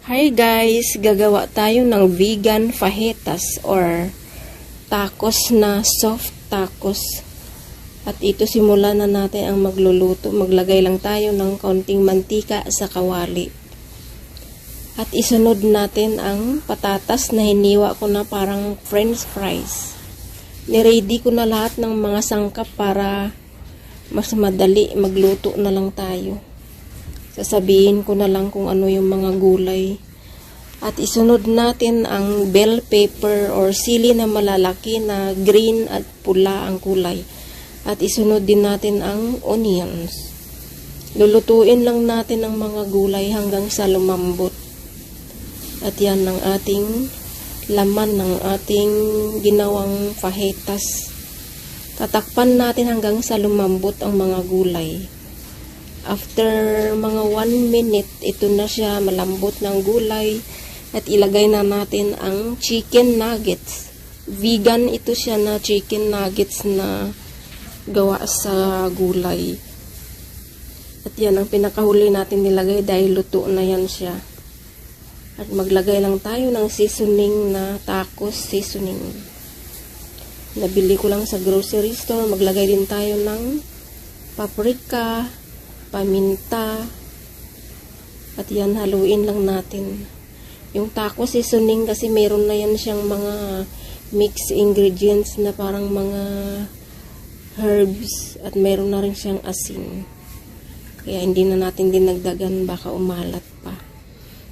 Hi guys, gagawa tayo ng vegan fajitas or tacos na soft tacos. At ito simulan na natin ang magluluto. Maglagay lang tayo ng kaunting mantika sa kawali. At isunod natin ang patatas na hiniwa ko na parang french fries. Niready ko na lahat ng mga sangkap para mas madali magluto na lang tayo. Sasabihin ko na lang kung ano yung mga gulay. At isunod natin ang bell pepper or sili na malalaki na green at pula ang kulay. At isunod din natin ang onions. Lulutuin lang natin ang mga gulay hanggang sa lumambot. At yan ang ating laman ng ating ginawang fajitas. Tatakpan natin hanggang sa lumambot ang mga gulay. After mga 1 minute, ito na siya, malambot ng gulay. At ilagay na natin ang chicken nuggets. Vegan ito siya na chicken nuggets na gawa sa gulay. At yan ang pinakahuli natin nilagay dahil luto na yan siya. At maglagay lang tayo ng seasoning na tacos seasoning. Nabili ko lang sa grocery store. Maglagay din tayo ng paprika, paminta, at yan haluin lang natin. Yung taco seasoning kasi meron na yan siyang mga mixed ingredients na parang mga herbs at meron na rin siyang asin. Kaya hindi na natin dinagdagan, baka umalat pa.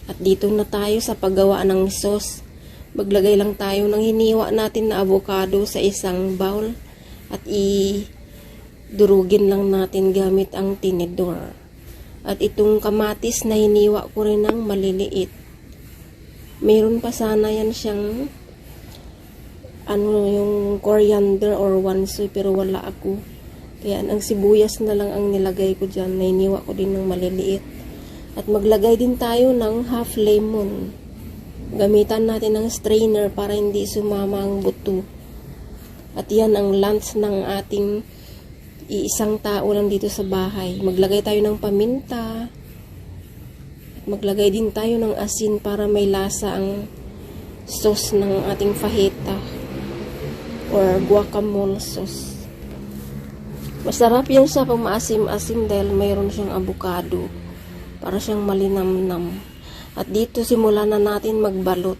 At dito na tayo sa paggawa ng sauce. Maglagay lang tayo ng hiniwa natin na avocado sa isang bowl at durugin lang natin gamit ang tinidor. At itong kamatis na hiniwa ko rin ng maliliit. Meron pa sana yan siyang yung coriander or wansoy pero wala ako. Kaya ang sibuyas na lang ang nilagay ko dyan. Na hiniwa ko din ng maliliit. At maglagay din tayo ng half lemon. Gamitan natin ng strainer para hindi sumama ang buto. At yan ang lunch ng ating iisang tao lang dito sa bahay. Maglagay tayo ng paminta. At maglagay din tayo ng asin para may lasa ang sauce ng ating fajita or guacamole sauce. Masarap yan sa pamaasim-asim dahil mayroon siyang avocado para siyang malinamnam. At dito simulan na natin magbalot.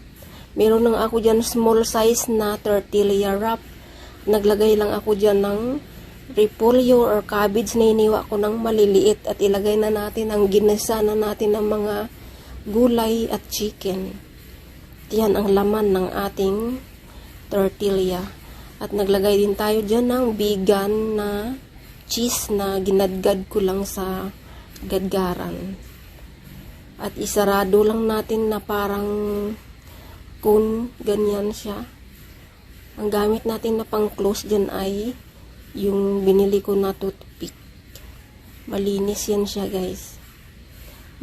Meron lang ako dyan small size na tortilla wrap. Naglagay lang ako dyan ng repolyo or cabbage na iniwa ko ng maliliit at ilagay na natin ang ginisa na natin ng mga gulay at chicken. Yan ang laman ng ating tortilla. At naglagay din tayo dyan ng vegan na cheese na ginadgad ko lang sa gadgaran. At isarado lang natin na parang cone, ganyan siya. Ang gamit natin na pang close dyan ay yung binili ko na toothpick. Malinis yan siya guys.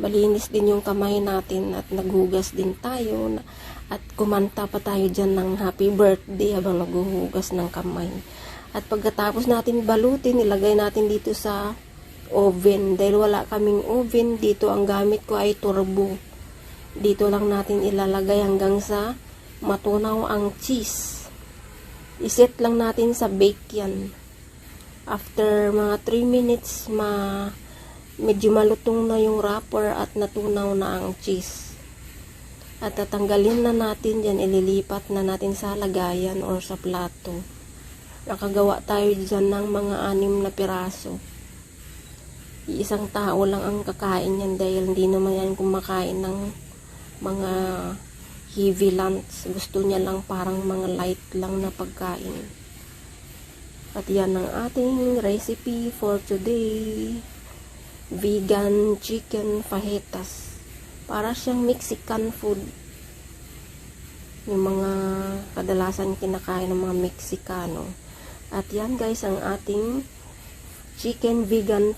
Malinis din yung kamay natin at naghugas din tayo. At kumanta pa tayo dyan ng happy birthday habang naghuhugas ng kamay. At pagkatapos natin balutin, ilagay natin dito sa oven. Dahil wala kaming oven, dito ang gamit ko ay turbo. Dito lang natin ilalagay hanggang sa matunaw ang cheese. Iset lang natin sa bake yan. After mga 3 minutes, medyo malutong na yung wrapper at natunaw na ang cheese. At tatanggalin na natin dyan, ililipat na natin sa lagayan or sa plato. Nakagawa tayo dyan ng mga 6 na piraso. Isang tao lang ang kakain yan dahil hindi naman yan kumakain ng mga heavy lunch. Gusto niya lang parang mga light lang na pagkain. At yan ang ating recipe for today. Vegan chicken fajitas. Para siyang Mexican food. Yung mga kadalasan kinakain ng mga Meksikano. At yan guys ang ating chicken vegan fajitas.